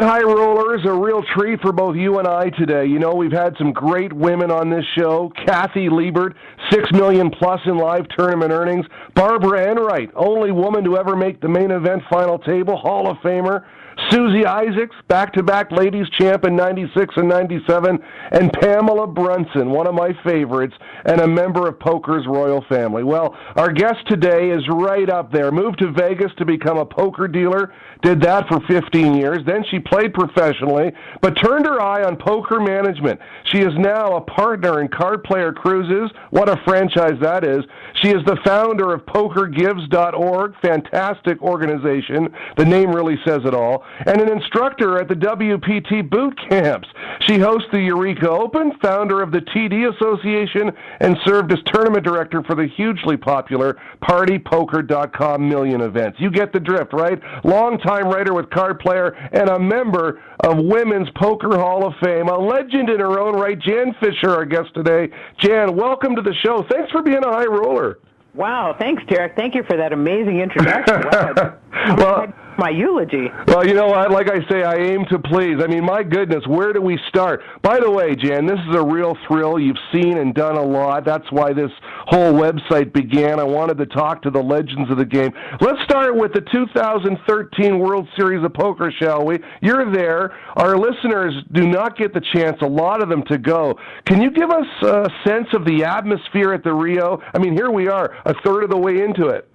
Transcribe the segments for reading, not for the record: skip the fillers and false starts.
right, High Rollers, a real treat for both you and I today. You know, we've had some great women on this show. Kathy Liebert, $6 million plus in live tournament earnings. Barbara Enright, only woman to ever make the main event final table, Hall of Famer. Susie Isaacs, back-to-back ladies champ in 96 and 97, and Pamela Brunson, one of my favorites, and a member of poker's royal family. Well, our guest today is right up there. Moved to Vegas to become a poker dealer, did that for 15 years. Then she played professionally, but turned her eye on poker management. She is now a partner in Card Player Cruises. What a franchise that is. She is the founder of PokerGives.org, fantastic organization. The name really says it all. And an instructor at the WPT boot camps. She hosts the Eureka Open, founder of the TD Association, and served as tournament director for the hugely popular PartyPoker.com million events. You get the drift, right? Longtime writer with Card Player and a member of Women's Poker Hall of Fame, a legend in her own right. Jan Fisher, our guest today. Jan, welcome to the show. Thanks for being a high roller. Wow, thanks, Derek. Thank you for that amazing introduction. Wow, my eulogy. Well, you know what? Like I say, I aim to please. I mean, my goodness, where do we start? By the way, Jan, this is a real thrill. You've seen and done a lot. That's why this whole website began. I wanted to talk to the legends of the game. Let's start with the 2013 World Series of Poker, shall we? You're there. Our listeners do not get the chance, a lot of them, to go. Can you give us a sense of the atmosphere at the Rio? I mean, here we are, a third of the way into it.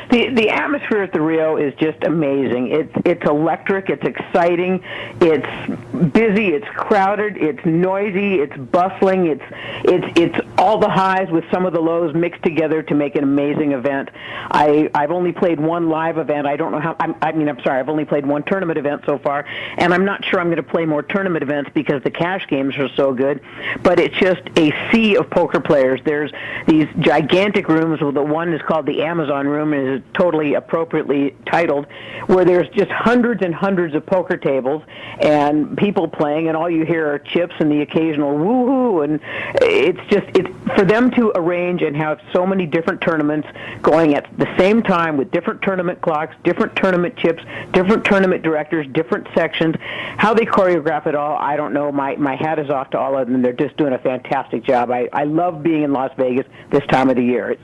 The atmosphere at the Rio is just amazing. It's electric. It's exciting. It's busy. It's crowded. It's noisy. It's bustling. It's all the highs with some of the lows mixed together to make an amazing event. I've only played one live event. I don't know how. I'm sorry. I've only played one tournament event so far, and I'm not sure I'm going to play more tournament events because the cash games are so good. But it's just a sea of poker players. There's these gigantic rooms. The one is called the Amazon Room, and is totally appropriately titled, where there's just hundreds and hundreds of poker tables and people playing, and all you hear are chips and the occasional woo-hoo, and it's for them to arrange and have so many different tournaments going at the same time with different tournament clocks, different tournament chips, different tournament directors, different sections. How they choreograph it all, I don't know. My hat is off to all of them. They're just doing a fantastic job. I love being in Las Vegas this time of the year.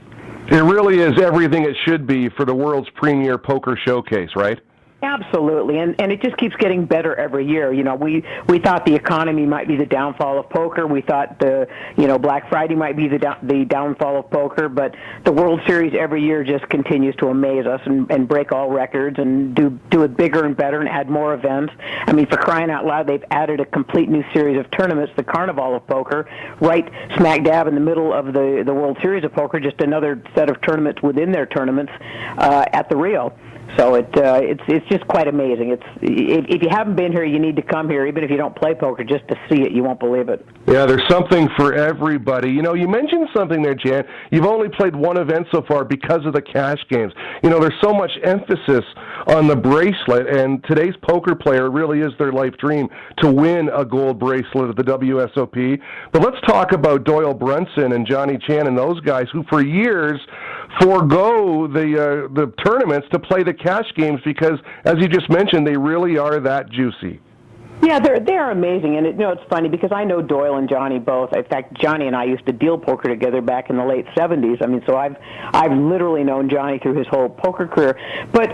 It really is everything it should be for the world's premier poker showcase, right? Absolutely, and it just keeps getting better every year. You know, we thought the economy might be the downfall of poker. We thought Black Friday might be the downfall of poker, but the World Series every year just continues to amaze us and break all records and do it bigger and better and add more events. I mean, for crying out loud, they've added a complete new series of tournaments, the Carnival of Poker, right smack dab in the middle of the World Series of Poker, just another set of tournaments within their tournaments at the Rio. So it's just quite amazing. If you haven't been here, you need to come here. Even if you don't play poker, just to see it, you won't believe it. Yeah, there's something for everybody. You know, you mentioned something there, Jan. You've only played one event so far because of the cash games. You know, there's so much emphasis on the bracelet, and today's poker player really is their life dream to win a gold bracelet at the WSOP. But let's talk about Doyle Brunson and Johnny Chan and those guys who for years forego the tournaments to play the cash games because, as you just mentioned, they really are that juicy. Yeah, they're amazing, and it's funny because I know Doyle and Johnny both. In fact, Johnny and I used to deal poker together back in the late '70s. I mean, so I've literally known Johnny through his whole poker career. But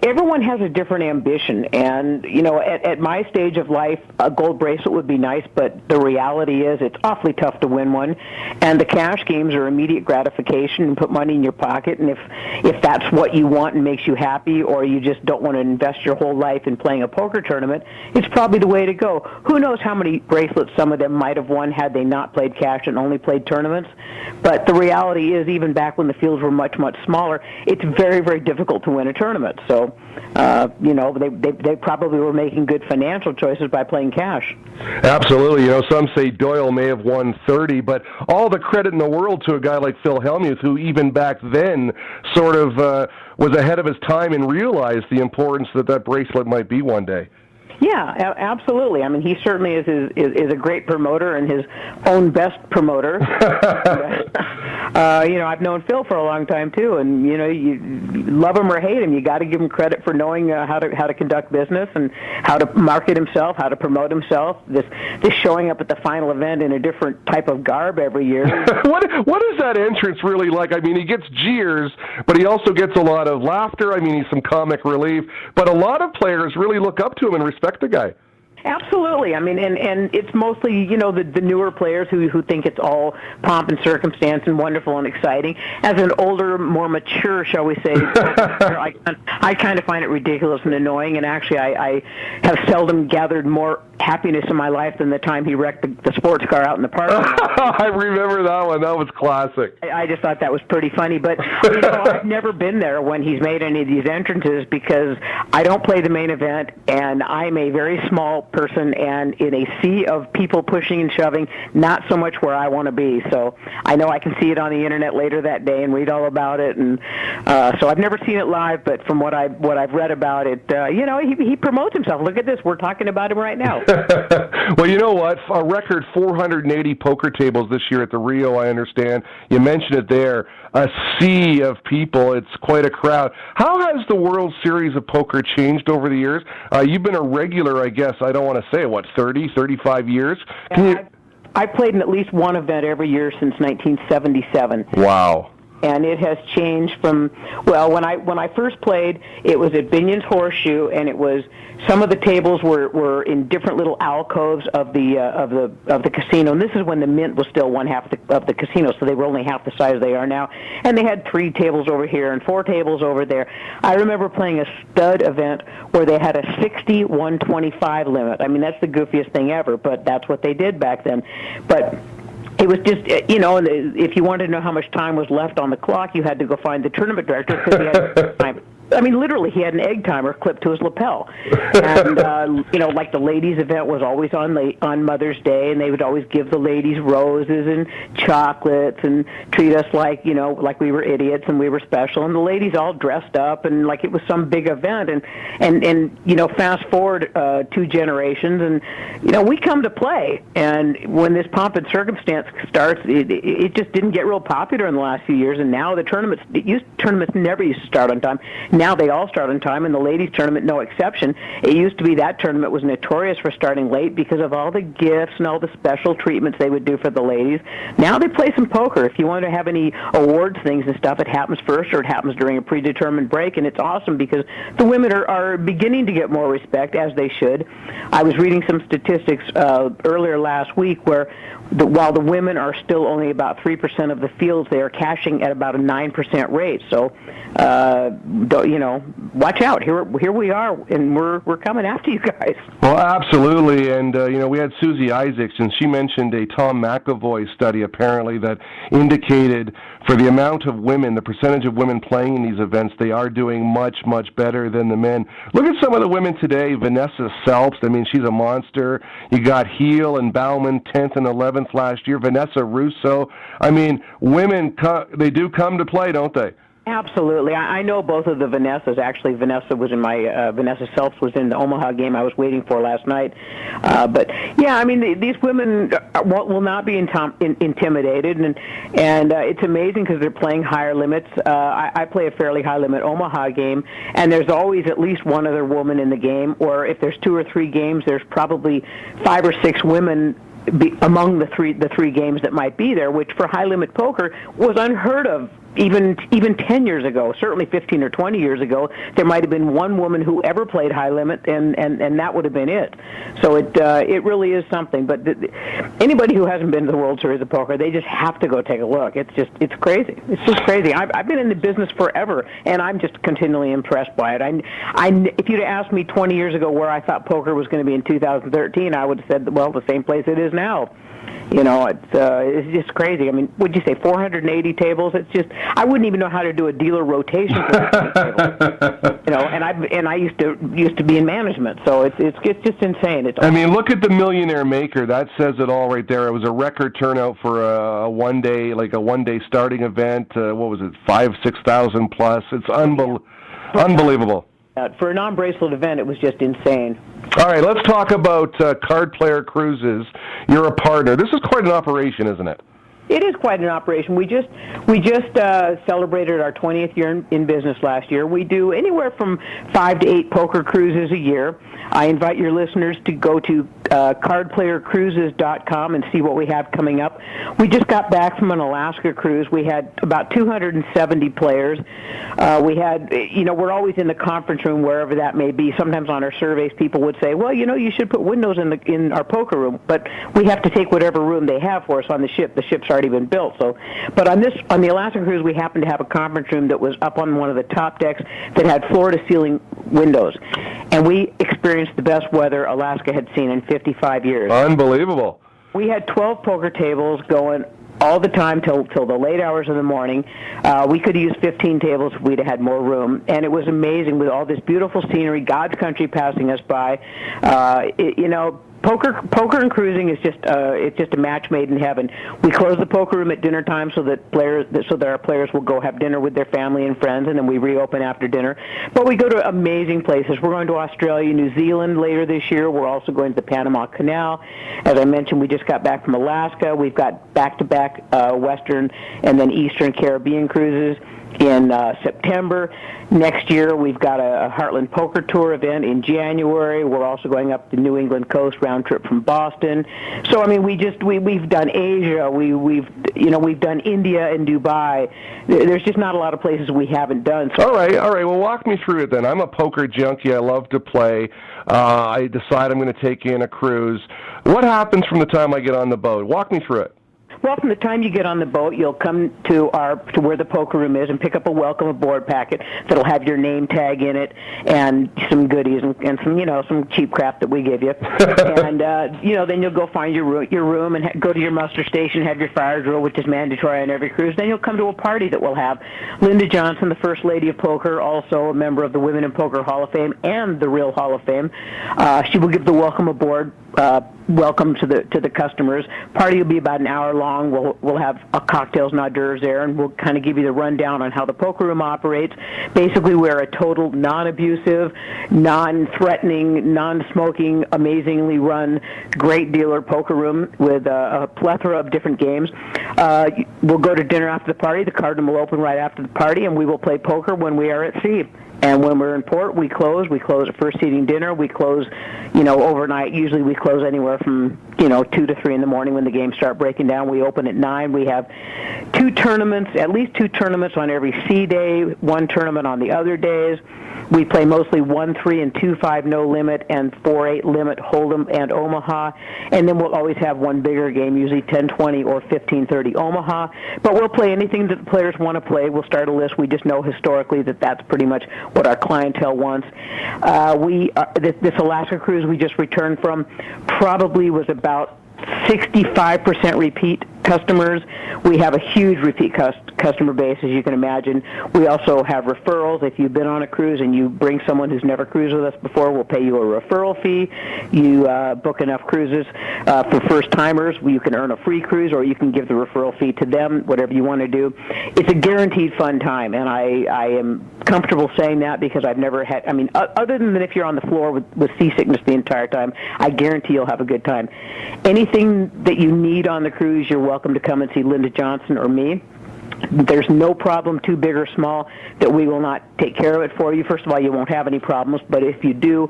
everyone has a different ambition, and at my stage of life, a gold bracelet would be nice, but the reality is it's awfully tough to win one, and the cash games are immediate gratification and put money in your pocket. And if that's what you want and makes you happy, or you just don't want to invest your whole life in playing a poker tournament, it's probably the way to go. Who knows how many bracelets some of them might have won had they not played cash and only played tournaments. But the reality is, even back when the fields were much, much smaller, it's very, very difficult to win a tournament. So, they probably were making good financial choices by playing cash. Absolutely. Some say Doyle may have won 30, but all the credit in the world to a guy like Phil Hellmuth, who even back then sort of was ahead of his time and realized the importance that bracelet might be one day. Yeah, absolutely. I mean, he certainly is a great promoter and his own best promoter. I've known Phil for a long time too, and you love him or hate him, you got to give him credit for knowing how to conduct business and how to market himself, how to promote himself. This showing up at the final event in a different type of garb every year. What is that entrance really like? I mean, he gets jeers, but he also gets a lot of laughter. I mean, he's some comic relief, but a lot of players really look up to him and respect the guy. Absolutely. I mean, and it's mostly, the newer players who think it's all pomp and circumstance and wonderful and exciting. As an older, more mature, shall we say, I kind of find it ridiculous and annoying, and actually I have seldom gathered more happiness in my life than the time he wrecked the sports car out in the park. I remember that one. That was classic. I just thought that was pretty funny, but I've never been there when he's made any of these entrances because I don't play the main event, and I'm a very small person, and in a sea of people pushing and shoving, not so much where I want to be. So I know I can see it on the internet later that day and read all about it, and so I've never seen it live, but from what I've read about it, he promotes himself. Look at this, we're talking about him right now. Well, you know what? A record 480 poker tables this year at the Rio, I understand. You mentioned it there. A sea of people. It's quite a crowd. How has the World Series of Poker changed over the years? You've been a regular, I guess, I don't want to say, 30, 35 years? I've played in at least one event every year since 1977. Wow. And it has changed from, when I first played, it was at Binion's Horseshoe, and it was, some of the tables were in different little alcoves of the casino, and this is when the Mint was still one half of the casino, so they were only half the size they are now, and they had 3 tables over here and 4 tables over there. I remember playing a stud event where they had a 60-125 limit. I mean, that's the goofiest thing ever, but that's what they did back then. But it was just, if you wanted to know how much time was left on the clock, you had to go find the tournament director because he had time. I mean, literally, he had an egg timer clipped to his lapel. And, like the ladies' event was always on Mother's Day, and they would always give the ladies roses and chocolates and treat us like we were idiots and we were special. And the ladies all dressed up and like it was some big event. And fast forward 2 generations, and, we come to play. And when this pomp and circumstance starts, it just didn't get real popular in the last few years. And now the tournaments never used to start on time. Now they all start on time, and the ladies' tournament no exception. It used to be that tournament was notorious for starting late because of all the gifts and all the special treatments they would do for the ladies. Now they play some poker. If you want to have any awards things and stuff, it happens first or it happens during a predetermined break, and it's awesome because the women are beginning to get more respect, as they should. I was reading some statistics earlier last week where while the women are still only about 3% of the fields, they are cashing at about a 9% rate. So, watch out. Here we are, and we're coming after you guys. Well, absolutely. And, we had Susie Isaacs, and she mentioned a Tom McAvoy study, apparently, that indicated for the amount of women, the percentage of women playing in these events, they are doing much, much better than the men. Look at some of the women today. Vanessa Selps, I mean, she's a monster. You got Heel and Bauman, 10th and 11th last year. Vanessa Russo. I mean, women, they do come to play, don't they? Absolutely. I know both of the Vanessas. Actually, Vanessa Selps was in the Omaha game I was waiting for last night. But yeah, I mean, these women will not be intimidated, and it's amazing because they're playing higher limits. I play a fairly high limit Omaha game, and there's always at least one other woman in the game, or if there's 2 or 3 games, there's probably 5 or 6 women among the three games that might be there, which for high limit poker was unheard of even 10 years ago. Certainly 15 or 20 years ago, there might have been one woman who ever played high limit, and that would have been it. So it really is something. But anybody who hasn't been to the World Series of Poker, they just have to go take a look. It's crazy. It's just crazy. I've been in the business forever, and I'm just continually impressed by it. If you'd asked me 20 years ago where I thought poker was going to be in 2013, I would have said, well, the same place it is now. It's just crazy. I mean, would you say 480 tables? It's just, I wouldn't even know how to do a dealer rotation for that table. And I used to be in management, so it's just insane. I mean, look at the Millionaire Maker. That says it all right there. It was a record turnout for a one day starting event. What was it? 5,000-6,000 plus. It's unbelievable. For a non-bracelet event, it was just insane. All right, let's talk about Card Player Cruises. You're a partner. This is quite an operation, isn't it? it is quite an operation. We just celebrated our 20th year in business last year. We do anywhere from 5 to 8 poker cruises a year. I invite your listeners to go to cardplayercruises.com and see what we have coming up. We just got back from an Alaska cruise. We had about 270 players. We had, we're always in the conference room, wherever that may be. Sometimes on our surveys, people would say, well, you should put windows in our poker room, but we have to take whatever room they have for us on the ship. The ship's already been built. So, but on the Alaska cruise, we happened to have a conference room that was up on one of the top decks that had floor-to-ceiling windows, and we experienced the best weather Alaska had seen in 55 years. Unbelievable. We had 12 poker tables going all the time till the late hours of the morning. We could have used 15 tables if we'd have had more room, and it was amazing with all this beautiful scenery, God's country passing us by. Poker and cruising is just it's just a match made in heaven. We close the poker room at dinner time so that our players will go have dinner with their family and friends, and then we reopen after dinner. But we go to amazing places. We're going to Australia, New Zealand later this year. We're also going to the Panama Canal. As I mentioned, we just got back from Alaska. We've got back-to-back Western and then Eastern Caribbean cruises in September. Next year, we've got a Heartland Poker Tour event in January. We're also going up the New England coast, round trip from Boston. So, I mean, we've done Asia. We've done India and Dubai. There's just not a lot of places we haven't done. So. All right. Well, walk me through it then. I'm a poker junkie. I love to play. I decide I'm going to take in a cruise. What happens from the time I get on the boat? Walk me through it. Well, from the time you get on the boat, you'll come to where the poker room is and pick up a welcome aboard packet that'll have your name tag in it and some goodies and some cheap crap that we give you. And then you'll go find your room and go to your muster station, have your fire drill, which is mandatory on every cruise. Then you'll come to a party that we'll have. Linda Johnson, the First Lady of Poker, also a member of the Women in Poker Hall of Fame and the Real Hall of Fame. She will give the welcome aboard. Welcome to the customers. Party will be about an hour long. We'll have cocktails and hors d'oeuvres there, and we'll kind of give you the rundown on how the poker room operates. Basically, we're a total non-abusive, non-threatening, non-smoking, amazingly run, great dealer poker room with a plethora of different games. We'll go to dinner after the party. The card room will open right after the party, and we will play poker when we are at sea. And when we're in port, we close. We close at first seating dinner. We close, overnight. Usually we close anywhere from, 2 to 3 in the morning when the games start breaking down. We open at 9. We have at least two tournaments on every sea day, one tournament on the other days. We play mostly 1-3 and 2-5 no limit and 4-8 limit Hold'em and Omaha. And then we'll always have one bigger game, usually 10-20 or 15-30 Omaha. But we'll play anything that the players want to play. We'll start a list. We just know historically that that's pretty much what our clientele wants. This Alaska cruise we just returned from probably was about 65% repeat customers. We have a huge repeat customer base, as you can imagine. We also have referrals. If you've been on a cruise and you bring someone who's never cruised with us before, we'll pay you a referral fee. You book enough cruises for first-timers, you can earn a free cruise, or you can give the referral fee to them, whatever you want to do. It's a guaranteed fun time, and I am comfortable saying that because I've never had, other than if you're on the floor with seasickness the entire time, I guarantee you'll have a good time. Anything that you need on the cruise, you're welcome to come and see Linda Johnson or me. There's no problem, too big or small, that we will not take care of it for you. First of all, you won't have any problems, but if you do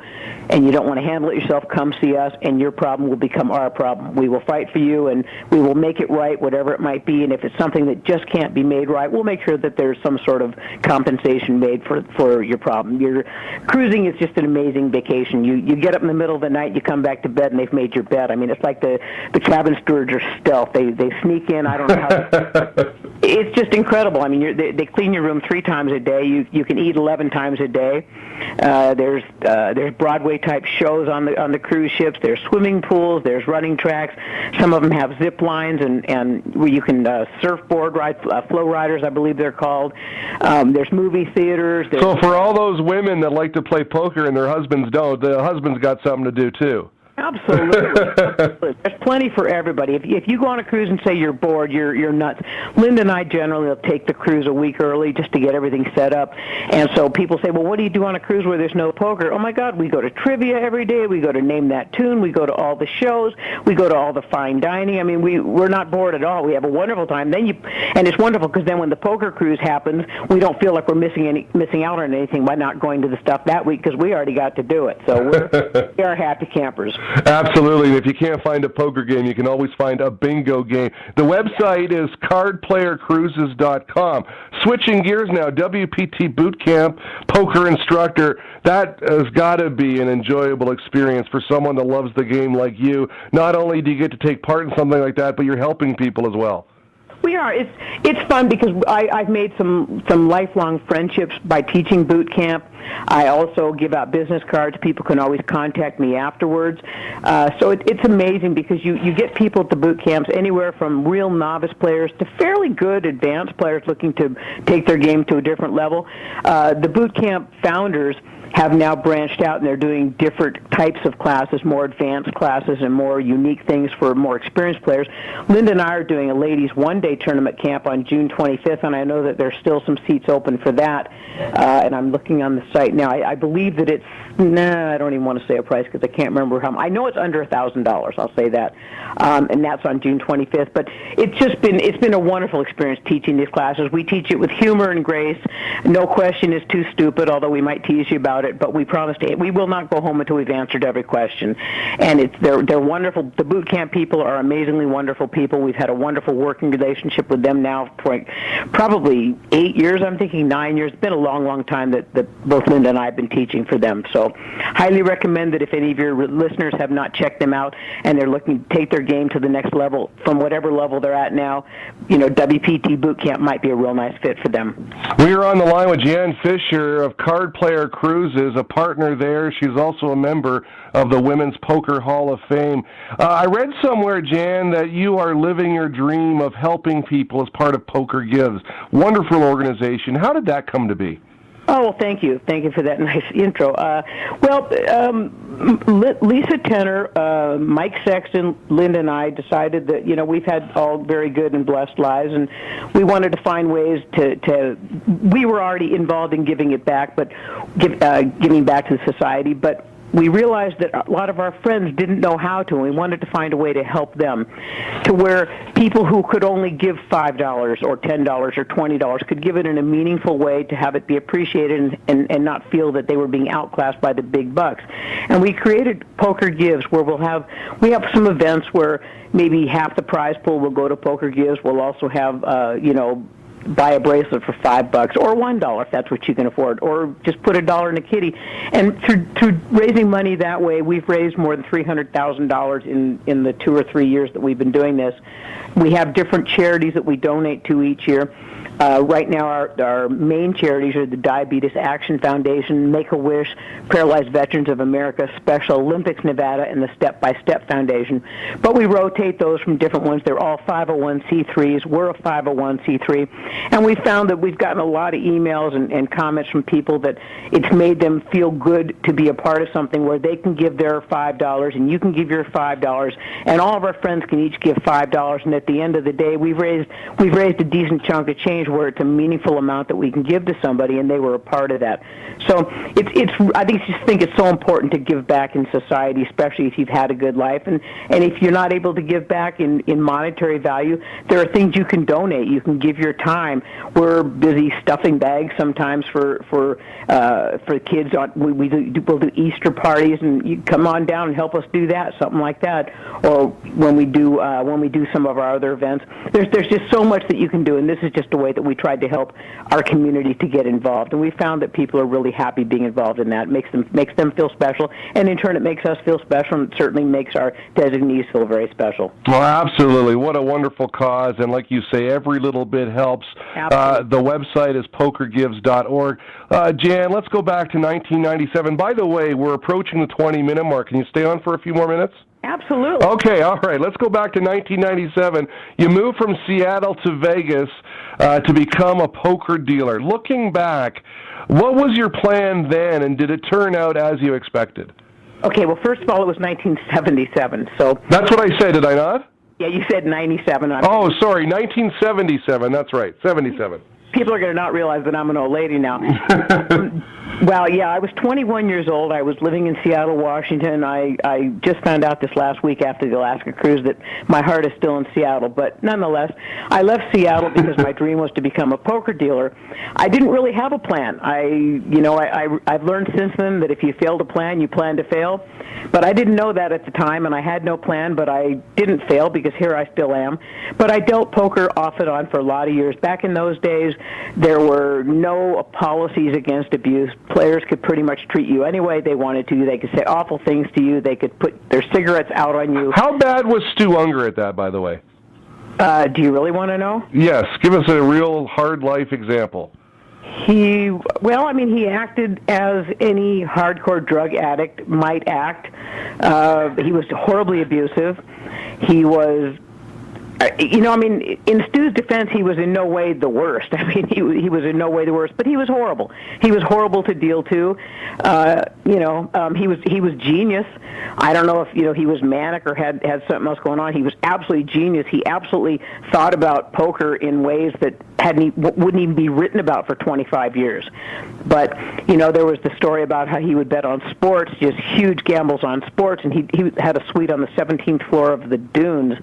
and you don't want to handle it yourself, come see us, and your problem will become our problem. We will fight for you, and we will make it right, whatever it might be, and if it's something that just can't be made right, we'll make sure that there's some sort of compensation made for your problem. Your cruising is just an amazing vacation. You get up in the middle of the night, you come back to bed, and they've made your bed. It's like the cabin stewards are stealth. They sneak in. I don't know how. It's just incredible. They clean your room 3 times a day. You can eat 11 times a day. There's Broadway type shows on the cruise ships. There's swimming pools. There's running tracks. Some of them have zip lines and where you can surfboard ride, flow riders, I believe they're called. There's movie theaters. So for all those women that like to play poker and their husbands don't, the husbands got something to do too. Absolutely. Absolutely. There's plenty for everybody. If you go on a cruise and say you're bored, you're nuts. Linda and I generally will take the cruise a week early just to get everything set up. And so people say, well, what do you do on a cruise where there's no poker? Oh, my God, we go to trivia every day. We go to Name That Tune. We go to all the shows. We go to all the fine dining. I mean, we're not bored at all. We have a wonderful time. And it's wonderful because then when the poker cruise happens, we don't feel like we're missing out on anything by not going to the stuff that week because we already got to do it. So we are happy campers. Absolutely. If you can't find a poker game, you can always find a bingo game. The website is cardplayercruises.com. Switching gears now, WPT Boot Camp, poker instructor, that has got to be an enjoyable experience for someone that loves the game like you. Not only do you get to take part in something like that, but you're helping people as well. We are. It's fun because I've made some lifelong friendships by teaching boot camp. I also give out business cards. People can always contact me afterwards. So it's amazing because you get people at the boot camps anywhere from real novice players to fairly good advanced players looking to take their game to a different level. The boot camp founders have now branched out and they're doing different types of classes, more advanced classes and more unique things for more experienced players. Linda and I are doing a ladies one-day tournament camp on June 25th, and I know that there's still some seats open for that. And I'm looking on the site now. I believe that it's, I don't even want to say a price because I can't remember how. I know it's under $1,000. I'll say that, and that's on June 25th. But it's been a wonderful experience teaching these classes. We teach it with humor and grace. No question is too stupid, although we might tease you about it. But we promise we will not go home until we've answered every question. And they're wonderful. The boot camp people are amazingly wonderful people. We've had a wonderful working relationship with them now for probably 8 years. I'm thinking 9 years. It's been a long, long time that both Linda and I have been teaching for them. So highly recommend that if any of your listeners have not checked them out and they're looking to take their game to the next level from whatever level they're at now, WPT Boot Camp might be a real nice fit for them. We are on the line with Jan Fisher of Card Player Cruises, a partner there. She's also a member of the Women's Poker Hall of Fame. I read somewhere, Jan, that you are living your dream of helping people as part of Poker Gives. Wonderful organization. How did that come to be? Oh, well, thank you. Thank you for that nice intro. Lisa Tenner, Mike Sexton, Linda, and I decided that, we've had all very good and blessed lives, and we wanted to find ways to we were already involved in giving it back, but giving back to the society, but we realized that a lot of our friends didn't know how to, and we wanted to find a way to help them, to where people who could only give $5 or $10 or $20 could give it in a meaningful way to have it be appreciated and not feel that they were being outclassed by the big bucks. And we created Poker Gives, where we have some events where maybe half the prize pool will go to Poker Gives. We'll also have, buy a bracelet for $5 or $1 if that's what you can afford, or just put $1 in a kitty. And through raising money that way, we've raised more than $300,000 in the 2 or 3 years that we've been doing this. We have different charities that we donate to each year. Right now, our main charities are the Diabetes Action Foundation, Make-A-Wish, Paralyzed Veterans of America, Special Olympics Nevada, and the Step by Step Foundation. But we rotate those from different ones. They're all 501c3s. We're a 501c3. And we found that we've gotten a lot of emails and comments from people that it's made them feel good to be a part of something where they can give their $5 and you can give your $5, and all of our friends can each give $5. And at the end of the day, we've raised a decent chunk of change where it's a meaningful amount that we can give to somebody, and they were a part of that. So I think it's so important to give back in society, especially if you've had a good life. And if you're not able to give back in monetary value, there are things you can donate. You can give your time. We're busy stuffing bags sometimes for kids. We'll do Easter parties, and you come on down and help us do that, something like that. Or when we do some of our other events, there's just so much that you can do, and this is just a way that we tried to help our community to get involved. And we found that people are really happy being involved in that. It makes them feel special, and in turn it makes us feel special, and it certainly makes our designees feel very special. Well, absolutely. What a wonderful cause, and like you say, every little bit helps. The website is pokergives.org. Jan, let's go back to 1997. By the way, we're approaching the 20-minute mark. Can you stay on for a few more minutes? Absolutely. Okay, all right. Let's go back to 1997. You moved from Seattle to Vegas to become a poker dealer. Looking back, what was your plan then, and did it turn out as you expected? Okay, well, first of all, it was 1977, so... That's what I said, did I not? Yeah, you said 97. Oh, sorry, 1977, that's right, 77. People are going to not realize that I'm an old lady now. Well, yeah, I was 21 years old. I was living in Seattle, Washington. I just found out this last week after the Alaska cruise that my heart is still in Seattle. But nonetheless, I left Seattle because my dream was to become a poker dealer. I didn't really have a plan. I've learned since then that if you fail to plan, you plan to fail. But I didn't know that at the time, and I had no plan, but I didn't fail because here I still am. But I dealt poker off and on for a lot of years. Back in those days, there were no policies against abuse. Players could pretty much treat you any way they wanted to. They could say awful things to you. They could put their cigarettes out on you. How bad was Stu Unger at that, by the way? Do you really want to know? Yes, give us a real hard life example. He acted as any hardcore drug addict might act. He was horribly abusive. He was, in Stu's defense, he was in no way the worst. I mean, he was in no way the worst, but he was horrible. He was horrible to deal to. He was genius. I don't know if he was manic or had something else going on. He was absolutely genius. He absolutely thought about poker in ways that wouldn't even be written about for 25 years. But there was the story about how he would bet on sports, just huge gambles on sports, and he had a suite on the 17th floor of the Dunes,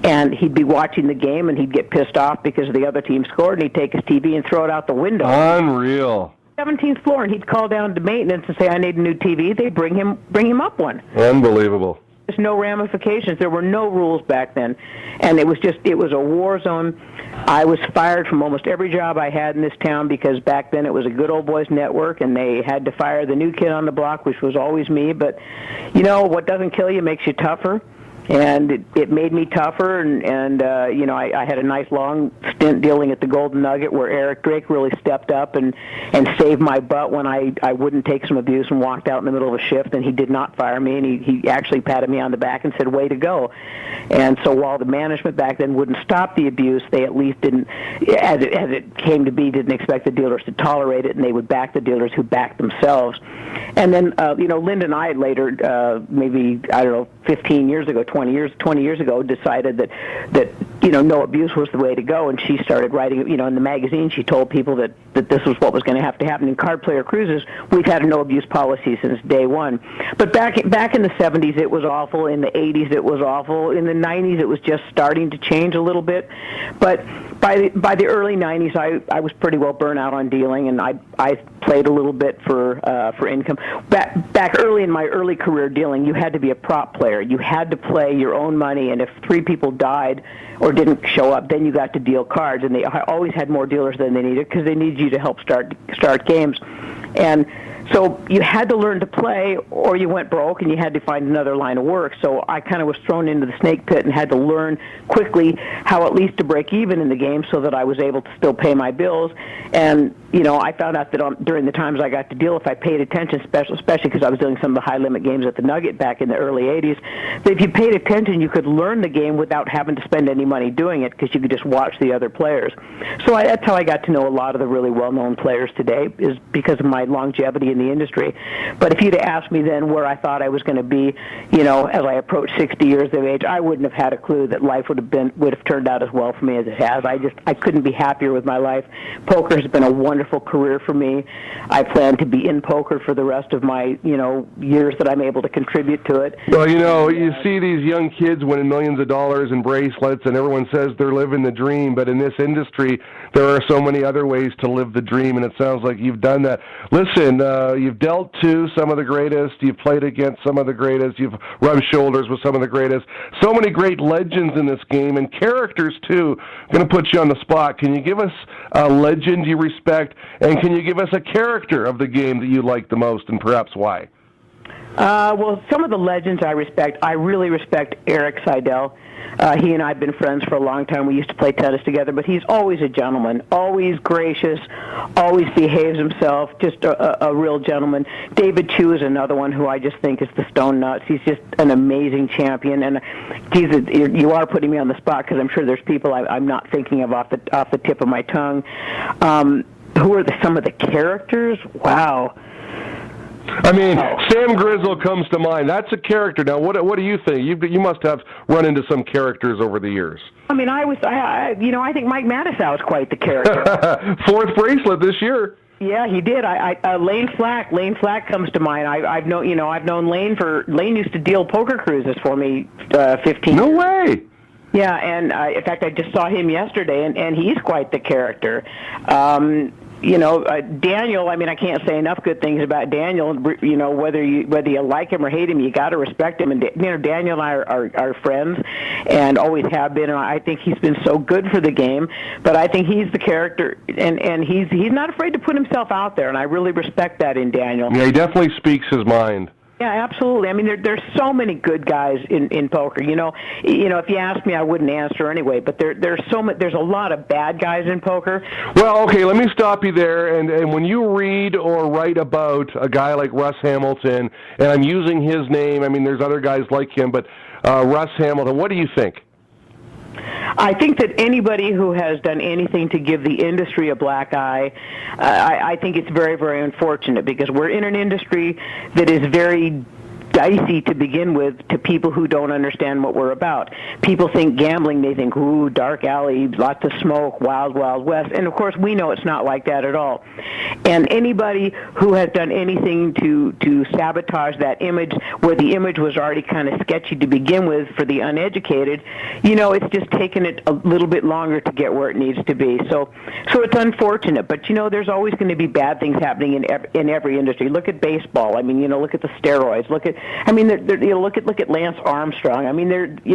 and he'd be watching the game and he'd get pissed off because the other team scored, and he'd take his TV and throw it out the window. Unreal. 17th floor, and he'd call down to maintenance and say, "I need a new TV." They'd bring him up one. Unbelievable. There's no ramifications. There were no rules back then, and it was a war zone. I was fired from almost every job I had in this town because back then it was a good old boys network, and they had to fire the new kid on the block, which was always me. But what doesn't kill you makes you tougher. And it made me tougher, and I had a nice long stint dealing at the Golden Nugget where Eric Drake really stepped up and saved my butt when I wouldn't take some abuse and walked out in the middle of a shift, and he did not fire me, and he actually patted me on the back and said, "Way to go." And so while the management back then wouldn't stop the abuse, they at least didn't, as it came to be, didn't expect the dealers to tolerate it, and they would back the dealers who backed themselves. And then, Linda and I later, maybe, 15 years ago, 20 years ago, decided that no abuse was the way to go, and she started writing, in the magazine. She told people that this was what was going to happen. In Card Player Cruises, we've had a no abuse policy since day one. But back in the 70s, it was awful. In the 80s, it was awful. In the 90s, it was just starting to change a little bit. But by the early 90s, I was pretty well burnt out on dealing, and I played a little bit for income. Back early in my early career dealing, you had to be a prop player. You had to play your own money, and if 3 people died or didn't show up, then you got to deal cards, and they always had more dealers than they needed because they needed you to help start games. And so you had to learn to play, or you went broke, and you had to find another line of work. So I kind of was thrown into the snake pit and had to learn quickly how at least to break even in the game so that I was able to still pay my bills. And, I found out that during the times I got to deal, if I paid attention, especially because I was doing some of the high-limit games at the Nugget back in the early 80s, that if you paid attention, you could learn the game without having to spend any money doing it because you could just watch the other players. So that's how I got to know a lot of the really well-known players today, is because of my longevity in the industry. But if you'd asked me then where I thought I was going to be, as I approached 60 years of age, I wouldn't have had a clue that life would have turned out as well for me as it has. I couldn't be happier with my life. Poker has been a wonderful career for me. I plan to be in poker for the rest of my, years that I'm able to contribute to it. Well, you see these young kids winning millions of dollars in bracelets, and everyone says they're living the dream, but in this industry, there are so many other ways to live the dream, and it sounds like you've done that. Listen, you've dealt to some of the greatest, you've played against some of the greatest, you've rubbed shoulders with some of the greatest. So many great legends in this game, and characters, too. I'm going to put you on the spot. Can you give us a legend you respect, and can you give us a character of the game that you like the most, and perhaps why? Well, some of the legends I respect, I really respect Eric Seidel. He and I have been friends for a long time. We used to play tennis together, but he's always a gentleman, always gracious, always behaves himself, just a real gentleman. David Chu is another one who I just think is the stone nuts. He's just an amazing champion, and you are putting me on the spot because I'm sure there's people I'm not thinking of off the tip of my tongue. Who are some of the characters? Wow. I mean, Sam Grizzle comes to mind. That's a character. Now, what do you think? You must have run into some characters over the years. I mean, I think Mike Matusow is quite the character. Fourth bracelet this year. Yeah, he did. Lane Flack comes to mind. I've known Lane Lane used to deal poker cruises for me 15 No years. way. Yeah, and in fact, I just saw him yesterday, and he's quite the character. Daniel, I mean, I can't say enough good things about Daniel. You know, whether you like him or hate him, you got to respect him. And Daniel and I are friends, and always have been. And I think he's been so good for the game. But I think he's the character, and he's not afraid to put himself out there. And I really respect that in Daniel. Yeah, he definitely speaks his mind. Yeah, absolutely. I mean, there's so many good guys in poker. You know, if you asked me, I wouldn't answer anyway. But there's a lot of bad guys in poker. Well, okay, let me stop you there. And when you read or write about a guy like Russ Hamilton, and I'm using his name, I mean, there's other guys like him, but Russ Hamilton, what do you think? I think that anybody who has done anything to give the industry a black eye, I think it's very, very unfortunate, because we're in an industry that is very dicey to begin with to people who don't understand what we're about. People think gambling, they think, ooh, dark alley, lots of smoke, wild, wild west. And, of course, we know it's not like that at all. And anybody who has done anything to sabotage that image, where the image was already kind of sketchy to begin with for the uneducated, you know, it's just taken it a little bit longer to get where it needs to be. So it's unfortunate. But, you know, there's always going to be bad things happening in every industry. Look at baseball. I mean, you know, look at the steroids. Look at look at Lance Armstrong. I mean,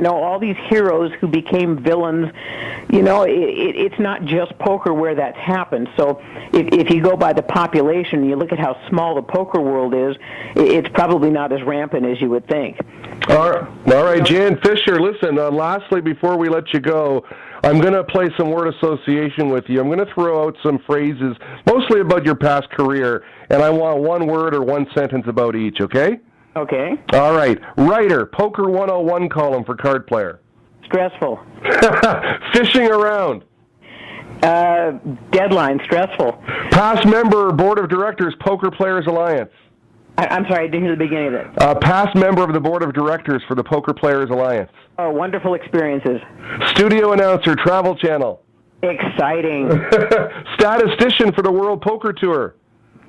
all these heroes who became villains. You know, it's not just poker where that's happened. So if you go by the population, you look at how small the poker world is, it's probably not as rampant as you would think. All right, Jan Fisher, listen, lastly, before we let you go, I'm going to play some word association with you. I'm going to throw out some phrases, mostly about your past career, and I want one word or one sentence about each, okay? Okay. All right. Writer, Poker 101 column for Card Player. Stressful. Fishing around. Deadline, stressful. Past member, Board of Directors, Poker Players Alliance. I'm sorry, I didn't hear the beginning of it. Past member of the Board of Directors for the Poker Players Alliance. Oh, wonderful experiences. Studio announcer, Travel Channel. Exciting. Statistician for the World Poker Tour.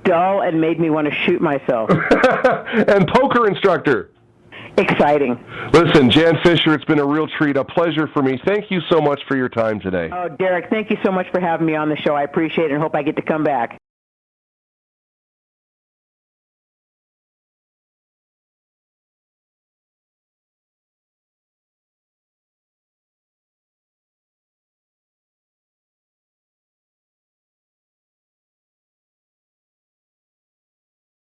Dull and made me want to shoot myself. And poker instructor. Exciting. Listen, Jan Fisher, it's been a real treat, a pleasure for me. Thank you so much for your time today. Oh, Derek, thank you so much for having me on the show. I appreciate it and hope I get to come back.